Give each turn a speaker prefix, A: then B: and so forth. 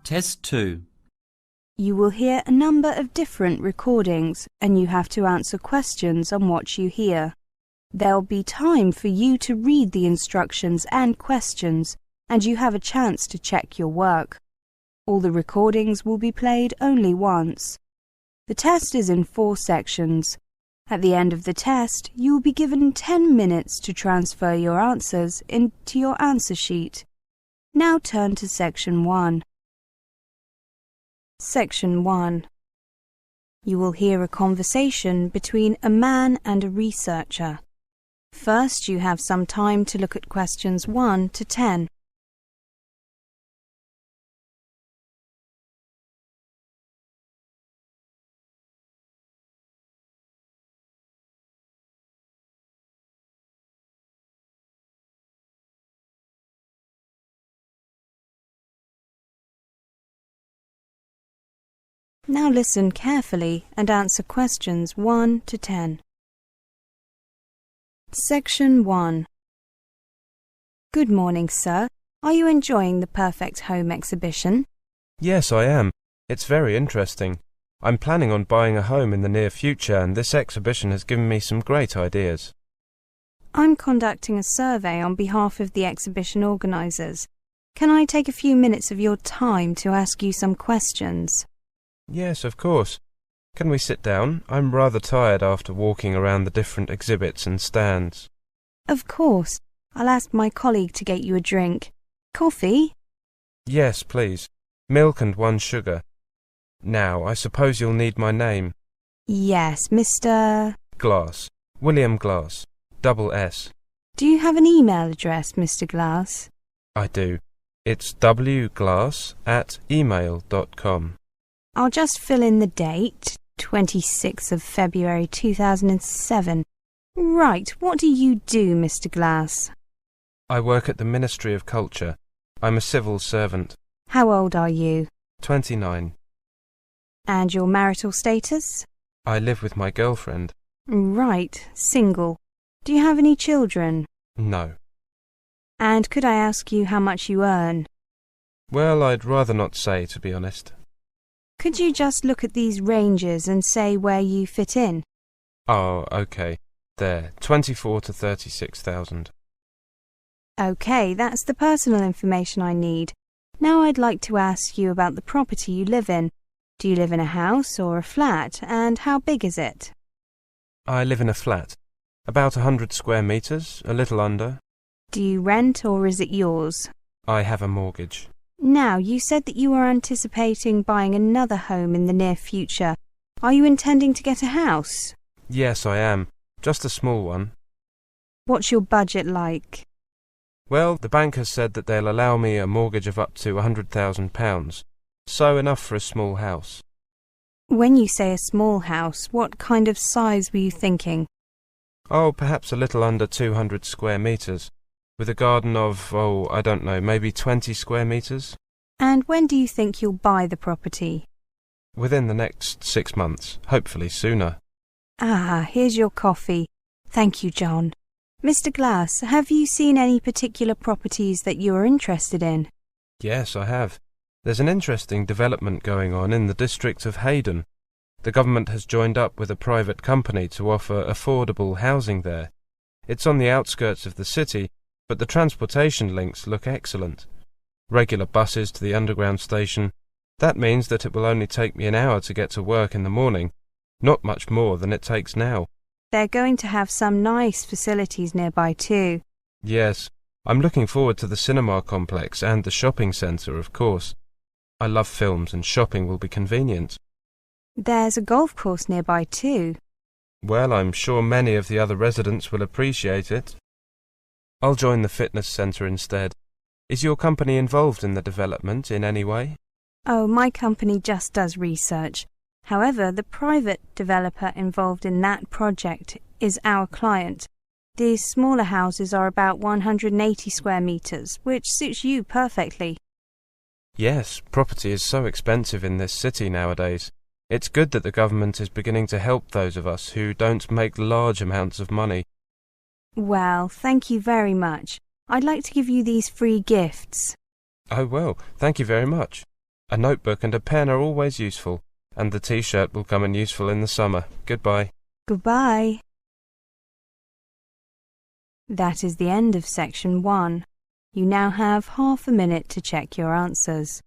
A: Test 2.
B: You will hear a number of different recordings and you have to answer questions on what you hear. There'll be time for you to read the instructions and questions, and you have a chance to check your work. All the recordings will be played only once. The test is in 4 sections. At the end of the test, you will be given 10 minutes to transfer your answers into your answer sheet. Now turn to Section 1. Section 1. You will hear a conversation between a man and a researcher. First, you have some time to look at questions 1 to 10. Now listen carefully and answer questions 1 to 10. Section 1. Good morning, sir. Are you enjoying the Perfect Home exhibition?
C: Yes, I am. It's very interesting. I'm planning on buying a home in the near future, and this exhibition has given me some great ideas.
B: I'm conducting a survey on behalf of the exhibition organisers. Can I take a few minutes of your time to ask you some questions?
C: Yes, of course. Can we sit down? I'm rather tired after walking around the different exhibits and stands.
B: Of course. I'll ask my colleague to get you a drink. Coffee?
C: Yes, please. Milk and 1 sugar. Now, I suppose you'll need my name.
B: Yes, Mr.
C: Glass. William Glass. Double S.
B: Do you have an email address, Mr. Glass?
C: I do. It's wglass@email.com.
B: I'll just fill in the date, 26th of February 2007. Right, what do you do, Mr. Glass?
C: I work at the Ministry of Culture. I'm a civil servant.
B: How old are you?
C: 29.
B: And your marital status?
C: I live with my girlfriend.
B: Right, single. Do you have any children?
C: No.
B: And could I ask you how much you earn?
C: Well, I'd rather not say, to be honest.
B: Could you just look at these ranges and say where you fit in?
C: Oh, okay. There, 24 to 36,000.
B: Okay, that's the personal information I need. Now I'd like to ask you about the property you live in. Do you live in a house or a flat, and how big is it?
C: I live in a flat. About 100 square metres, a little under.
B: Do you rent or is it yours?
C: I have a mortgage.
B: Now, you said that you were anticipating buying another home in the near future. Are you intending to get a house?
C: Yes, I am. Just a small one.
B: What's your budget like?
C: Well, the bank has said that they'll allow me a mortgage of up to £100,000, so enough for a small house.
B: When you say a small house, what kind of size were you thinking?
C: Oh, perhaps a little under 200 square metres, with a garden of, I don't know, maybe 20 square metres.
B: And when do you think you'll buy the property?
C: Within the next 6 months, hopefully sooner.
B: Ah, here's your coffee. Thank you, John. Mr. Glass, have you seen any particular properties that you are interested in?
C: Yes, I have. There's an interesting development going on in the district of Hayden. The government has joined up with a private company to offer affordable housing there. It's on the outskirts of the city, but the transportation links look excellent. Regular buses to the underground station. That means that it will only take me an hour to get to work in the morning, not much more than it takes now.
B: They're going to have some nice facilities nearby too.
C: Yes, I'm looking forward to the cinema complex and the shopping centre, of course. I love films and shopping will be convenient.
B: There's a golf course nearby too.
C: Well, I'm sure many of the other residents will appreciate it. I'll join the fitness centre instead. Is your company involved in the development in any way?
B: Oh, my company just does research. However, the private developer involved in that project is our client. These smaller houses are about 180 square metres, which suits you perfectly.
C: Yes, property is so expensive in this city nowadays. It's good that the government is beginning to help those of us who don't make large amounts of money.
B: Well, thank you very much. I'd like to give you these free gifts.
C: Oh, well, thank you very much. A notebook and a pen are always useful, and the T-shirt will come in useful in the summer. Goodbye.
B: Goodbye. That is the end of section 1. You now have half a minute to check your answers.